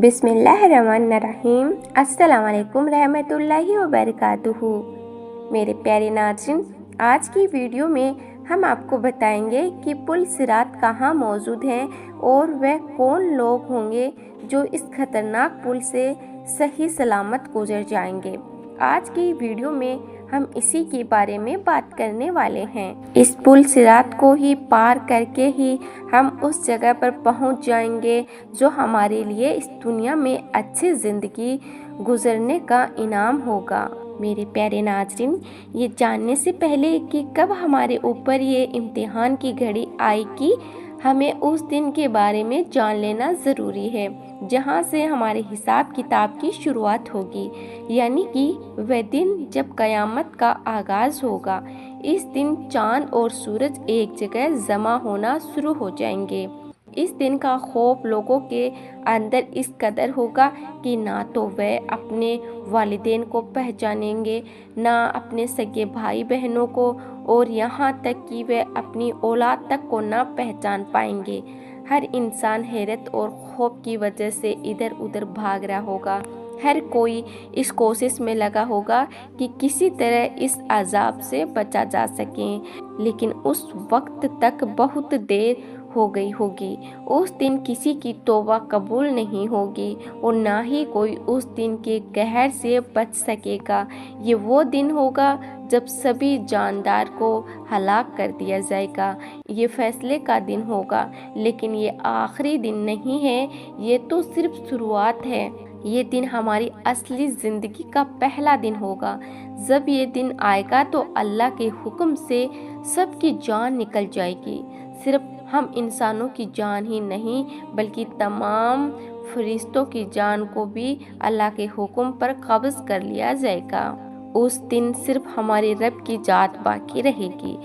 بسم اللہ الرحمن الرحیم۔ السلام علیکم رحمۃ اللہ وبرکاتہ۔ میرے پیارے ناظرین، آج کی ویڈیو میں ہم آپ کو بتائیں گے کہ پل صراط کہاں موجود ہیں اور وہ کون لوگ ہوں گے جو اس خطرناک پل سے صحیح سلامت گزر جائیں گے۔ آج کی ویڈیو میں ہم اسی کے بارے میں بات کرنے والے ہیں۔ اس پل صراط کو ہی پار کر کے ہی ہم اس جگہ پر پہنچ جائیں گے جو ہمارے لیے اس دنیا میں اچھی زندگی گزرنے کا انعام ہوگا۔ میرے پیارے ناظرین، یہ جاننے سے پہلے کہ کب ہمارے اوپر یہ امتحان کی گھڑی آئے گی، ہمیں اس دن کے بارے میں جان لینا ضروری ہے جہاں سے ہمارے حساب کتاب کی شروعات ہوگی، یعنی کہ وہ دن جب قیامت کا آغاز ہوگا۔ اس دن چاند اور سورج ایک جگہ جمع ہونا شروع ہو جائیں گے۔ اس دن کا خوف لوگوں کے اندر اس قدر ہوگا کہ نہ تو وہ اپنے والدین کو پہچانیں گے، نہ اپنے سگے بھائی بہنوں کو، اور یہاں تک کہ وہ اپنی اولاد تک کو نہ پہچان پائیں گے۔ ہر انسان حیرت اور خوف کی وجہ سے ادھر ادھر بھاگ رہا ہوگا۔ ہر کوئی اس کوشش میں لگا ہوگا کہ کسی طرح اس عذاب سے بچا جا سکے، لیکن اس وقت تک بہت دیر ہو گئی ہوگی۔ اس دن کسی کی توبہ قبول نہیں ہوگی اور نہ ہی کوئی اس دن کے قہر سے بچ سکے گا۔ یہ وہ دن ہوگا جب سبھی جاندار کو ہلاک کر دیا جائے گا۔ یہ فیصلے کا دن ہوگا، لیکن یہ آخری دن نہیں ہے، یہ تو صرف شروعات ہے۔ یہ دن ہماری اصلی زندگی کا پہلا دن ہوگا۔ جب یہ دن آئے گا تو اللہ کے حکم سے سب کی جان نکل جائے گی۔ صرف ہم انسانوں کی جان ہی نہیں بلکہ تمام فرشتوں کی جان کو بھی اللہ کے حکم پر قبض کر لیا جائے گا۔ اس دن صرف ہمارے رب کی ذات باقی رہے گی،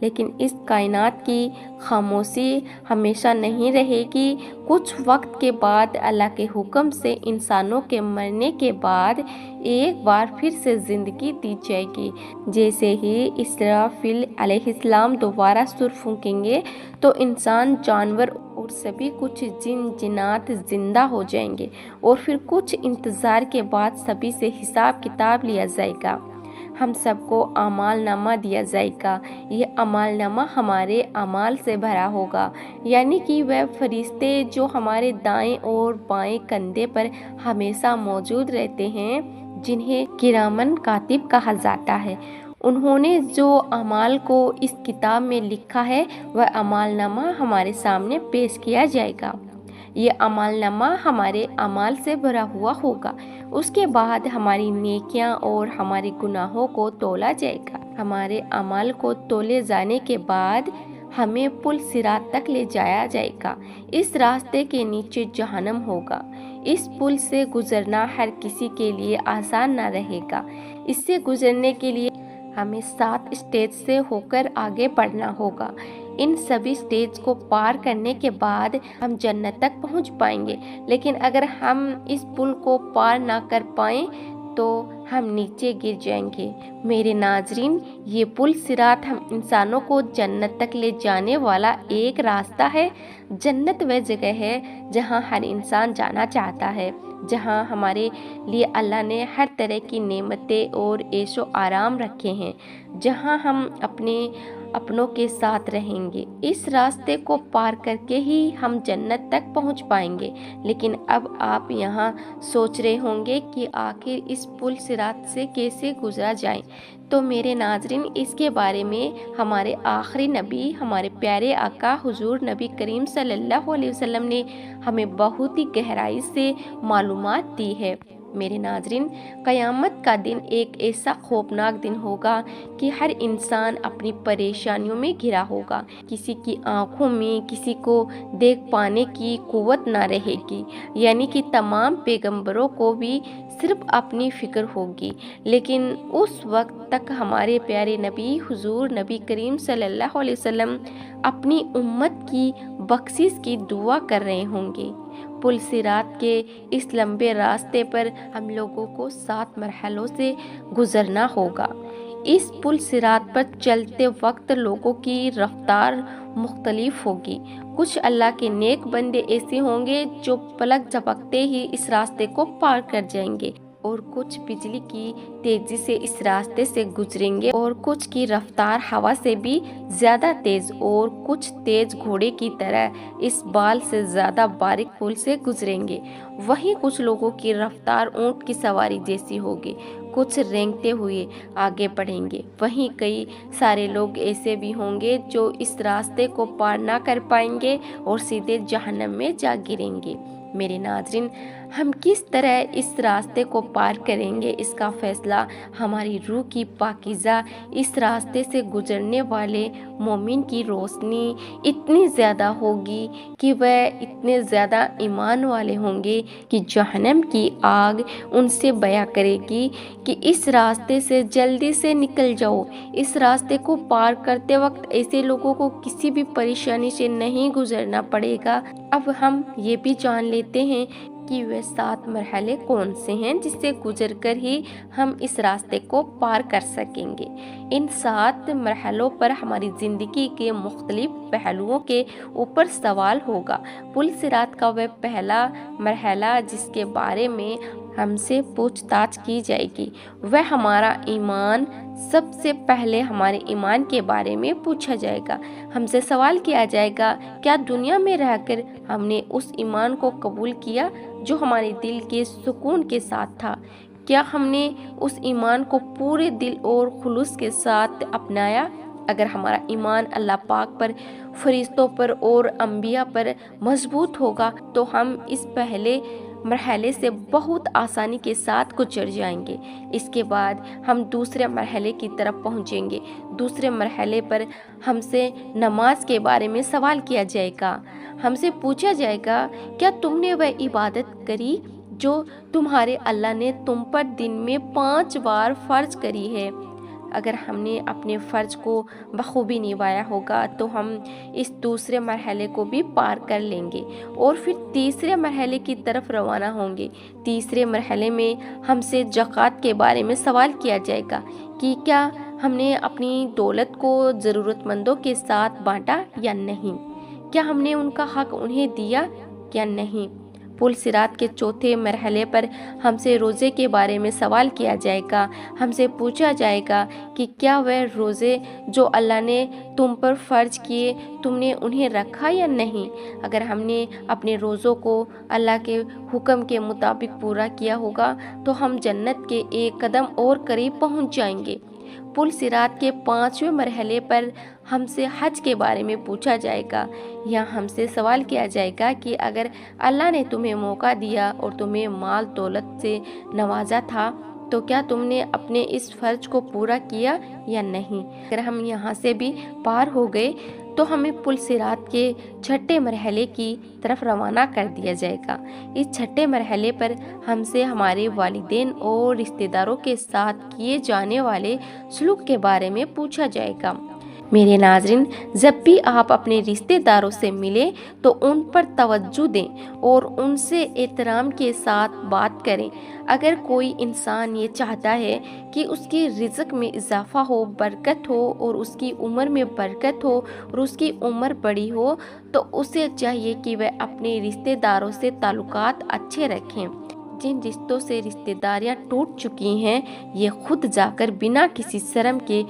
لیکن اس کائنات کی خاموشی ہمیشہ نہیں رہے گی۔ کچھ وقت کے بعد اللہ کے حکم سے انسانوں کے مرنے کے بعد ایک بار پھر سے زندگی دی جائے گی۔ جیسے ہی اسرافیل علیہ السلام دوبارہ سر پھونکیں گے تو انسان، جانور اور سبھی کچھ جن جنات زندہ ہو جائیں گے، اور پھر کچھ انتظار کے بعد سبھی سے حساب کتاب لیا جائے گا۔ ہم سب کو اعمال نامہ دیا جائے گا۔ یہ اعمال نامہ ہمارے اعمال سے بھرا ہوگا، یعنی کہ وہ فرشتے جو ہمارے دائیں اور بائیں کندھے پر ہمیشہ موجود رہتے ہیں، جنہیں کرامن کاتب کہا جاتا ہے، انہوں نے جو اعمال کو اس کتاب میں لکھا ہے وہ اعمال نامہ ہمارے سامنے پیش کیا جائے گا۔ یہ اعمال نامہ ہمارے اعمال سے بھرا ہوا ہوگا۔ اس کے بعد ہماری نیکیاں اور ہمارے گناہوں کو تولا جائے گا۔ ہمارے اعمال کو تولے جانے کے بعد ہمیں پل صراط تک لے جایا جائے گا۔ اس راستے کے نیچے جہنم ہوگا۔ اس پل سے گزرنا ہر کسی کے لیے آسان نہ رہے گا۔ اس سے گزرنے کے لیے ہمیں 7 اسٹیج سے ہو کر آگے بڑھنا ہوگا۔ ان سبھی سٹیج کو پار کرنے کے بعد ہم جنت تک پہنچ پائیں گے، لیکن اگر ہم اس پل کو پار نہ کر پائیں تو ہم نیچے گر جائیں گے۔ میرے ناظرین، یہ پل صراط ہم انسانوں کو جنت تک لے جانے والا ایک راستہ ہے۔ جنت وہ جگہ ہے جہاں ہر انسان جانا چاہتا ہے، جہاں ہمارے لیے اللہ نے ہر طرح کی نعمتیں اور عیش و آرام رکھے ہیں، جہاں ہم اپنوں کے ساتھ رہیں گے۔ اس راستے کو پار کر کے ہی ہم جنت تک پہنچ پائیں گے۔ لیکن اب آپ یہاں سوچ رہے ہوں گے کہ آخر اس پل صراط سے کیسے گزرا جائے، تو میرے ناظرین، اس کے بارے میں ہمارے آخری نبی، ہمارے پیارے آقا حضور نبی کریم صلی اللہ علیہ وسلم نے ہمیں بہت ہی گہرائی سے معلومات دی ہے۔ میرے ناظرین، قیامت کا دن ایک ایسا خوفناک دن ہوگا کہ ہر انسان اپنی پریشانیوں میں گھرا ہوگا۔ کسی کی آنکھوں میں کسی کو دیکھ پانے کی قوت نہ رہے گی، یعنی کہ تمام پیغمبروں کو بھی صرف اپنی فکر ہوگی۔ لیکن اس وقت تک ہمارے پیارے نبی حضور نبی کریم صلی اللہ علیہ وسلم اپنی امت کی بخشش کی دعا کر رہے ہوں گے۔ پل صراط کے اس لمبے راستے پر ہم لوگوں کو 7 مرحلوں سے گزرنا ہوگا۔ اس پل صراط پر چلتے وقت لوگوں کی رفتار مختلف ہوگی۔ कुछ अल्लाह के नेक बंदे ऐसे होंगे जो पलक झपकते ही इस रास्ते को पार कर जाएंगे, और कुछ बिजली की तेजी से इस रास्ते से गुजरेंगे, और कुछ की रफ्तार हवा से भी ज्यादा तेज, और कुछ तेज घोड़े की तरह इस बाल से ज्यादा बारीक पुल से गुजरेंगे। वहीं कुछ लोगों की रफ्तार ऊंट की सवारी जैसी होगी, कुछ रेंगते हुए आगे बढ़ेंगे। वहीं कई सारे लोग ऐसे भी होंगे जो इस रास्ते को पार ना कर पाएंगे और सीधे जहन्नम में जा गिरेंगे। मेरे नाज़रीन, हम किस तरह इस रास्ते को पार करेंगे, इसका फैसला हमारी रूह की पाकीज़ा इस रास्ते से गुजरने वाले मोमिन की रोशनी इतनी ज़्यादा होगी कि वह इतने ज़्यादा ईमान वाले होंगे कि जहन्नम की आग उनसे बया करेगी कि इस रास्ते से जल्दी से निकल जाओ। इस रास्ते को पार करते वक्त ऐसे लोगों को किसी भी परेशानी से नहीं गुजरना पड़ेगा। अब हम ये भी जान लेते हैं कि वे 7 मरहले कौन से हैं जिससे गुजरकर ही हम इस रास्ते को पार कर सकेंगे। इन 7 मरहलों पर हमारी ज़िंदगी के मुख्तलिफ पहलुओं के ऊपर सवाल होगा। पुल सिरात का वह पहला मरहला जिसके बारे में हमसे पूछताछ की जाएगी वह हमारा ईमान। सबसे पहले हमारे ईमान के बारे में पूछा जाएगा। हमसे सवाल किया जाएगा, क्या दुनिया में रहकर हमने उस ईमान को कबूल किया जो हमारे दिल के सुकून के साथ था? क्या हमने उस ईमान को पूरे दिल और खुलूस के साथ अपनाया? अगर हमारा ईमान अल्लाह पाक पर, फरिश्तों पर और अंबिया पर मजबूत होगा तो हम इस पहले मरहले से बहुत आसानी के साथ गुजर जाएंगे। इसके बाद हम दूसरे मरहले की तरफ पहुंचेंगे। दूसरे मरहले पर हमसे नमाज के बारे में सवाल किया जाएगा। हमसे पूछा जाएगा, क्या तुमने वह इबादत करी जो तुम्हारे अल्लाह ने तुम पर दिन में 5 बार फर्ज करी है? अगर हमने अपने फ़र्ज को बखूबी निभाया होगा तो हम इस दूसरे मरहले को भी पार कर लेंगे और फिर तीसरे मरहले की तरफ रवाना होंगे। तीसरे मरहले में हमसे ज़कात के बारे में सवाल किया जाएगा कि क्या हमने अपनी दौलत को ज़रूरतमंदों के साथ बांटा या नहीं, क्या हमने उनका हक उन्हें दिया या नहीं। पुल सिरात के चौथे मरहले पर हमसे रोज़े के बारे में सवाल किया जाएगा। हमसे पूछा जाएगा कि क्या वह रोज़े जो अल्लाह ने तुम पर फ़र्ज किए तुमने उन्हें रखा या नहीं। अगर हमने अपने रोज़ों को अल्लाह के हुक्म के मुताबिक पूरा किया होगा तो हम जन्नत के एक कदम और करीब पहुंच जाएंगे। पुल सिरात के 5वें मरहले पर हमसे हज के बारे में पूछा जाएगा। यहाँ हमसे सवाल किया जाएगा कि अगर अल्लाह ने तुम्हें मौका दिया और तुम्हें माल दौलत से नवाजा था तो क्या तुमने अपने इस फ़र्ज को पूरा किया या नहीं। अगर हम यहाँ से भी पार हो गए तो हमें पुल सिरात के 6ठे मरहले की तरफ रवाना कर दिया जाएगा। इस 6ठे मरहले पर हमसे हमारे वालिदैन और रिश्तेदारों के साथ किए जाने वाले सलूक के बारे में पूछा जाएगा। मेरे नाज़रीन, जब भी आप अपने रिश्तेदारों से मिलें तो उन पर तवज्जो दें और उनसे एहतराम के साथ बात करें। अगर कोई इंसान ये चाहता है कि उसके रिज़्क में इजाफ़ा हो, बरकत हो और उसकी उम्र में बरकत हो और उसकी उम्र बड़ी हो तो उसे चाहिए कि वह अपने रिश्तेदारों से ताल्लुकात अच्छे रखें। जिन रिश्तों से रिश्तेदारियां टूट चुकी हैं ये खुद जाकर बिना किसी शर्म के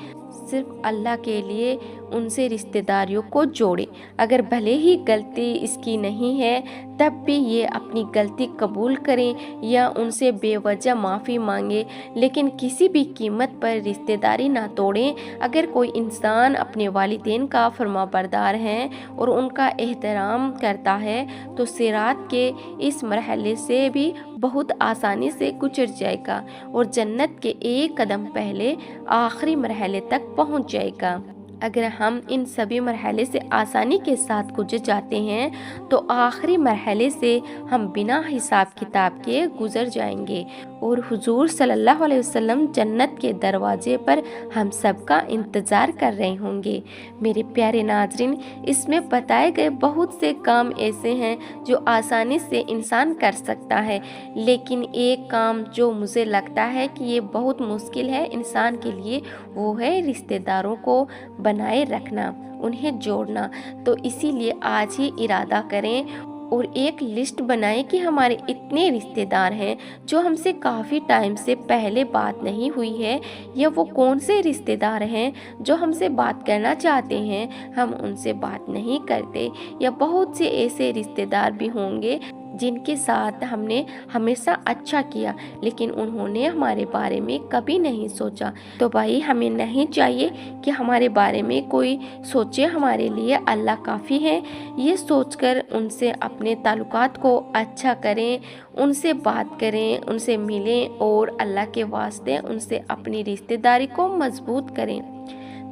सिर्फ अल्लाह के लिए उनसे रिश्तेदारियों को जोड़े। अगर भले ही गलती इसकी नहीं है तब भी ये अपनी गलती कबूल करें या उनसे बेवजह माफ़ी मांगे, लेकिन किसी भी कीमत पर रिश्तेदारी ना तोड़ें। अगर कोई इंसान अपने वालिदैन का फरमाबरदार है और उनका एहतराम करता है तो सिरात के इस मरहले से भी बहुत आसानी से गुजर जाएगा और जन्नत के एक कदम पहले आखिरी मरहले तक पहुंच जाएगा। अगर हम इन सभी मरहले से आसानी के साथ गुजर जाते हैं तो आखिरी मरहले से हम बिना हिसाब किताब के गुजर जाएंगे और हुजूर सल्लल्लाहु अलैहि वसल्लम जन्नत के दरवाजे पर हम सब का इंतज़ार कर रहे होंगे। मेरे प्यारे नाज़रीन, इसमें बताए गए बहुत से काम ऐसे हैं जो आसानी से इंसान कर सकता है, लेकिन एक काम जो मुझे लगता है कि ये बहुत मुश्किल है इंसान के लिए, वो है रिश्तेदारों को बनाए रखना, उन्हें जोड़ना। तो इसीलिए आज ही इरादा करें और एक लिस्ट बनाएं कि हमारे इतने रिश्तेदार हैं जो हमसे काफ़ी टाइम से पहले बात नहीं हुई है, या वो कौन से रिश्तेदार हैं जो हमसे बात करना चाहते हैं हम उनसे बात नहीं करते, या बहुत से ऐसे रिश्तेदार भी होंगे जिनके साथ हमने हमेशा अच्छा किया लेकिन उन्होंने हमारे बारे में कभी नहीं सोचा। तो भाई हमें नहीं चाहिए कि हमारे बारे में कोई सोचे, हमारे लिए अल्लाह काफ़ी है। ये सोचकर उनसे अपने ताल्लुकात को अच्छा करें, उनसे बात करें, उनसे मिलें और अल्लाह के वास्ते उनसे अपनी रिश्तेदारी को मजबूत करें।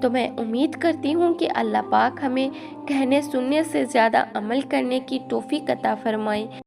तो मैं उम्मीद करती हूँ कि अल्लाह पाक हमें कहने सुनने से ज़्यादा अमल करने की तौफीक अता फरमाए।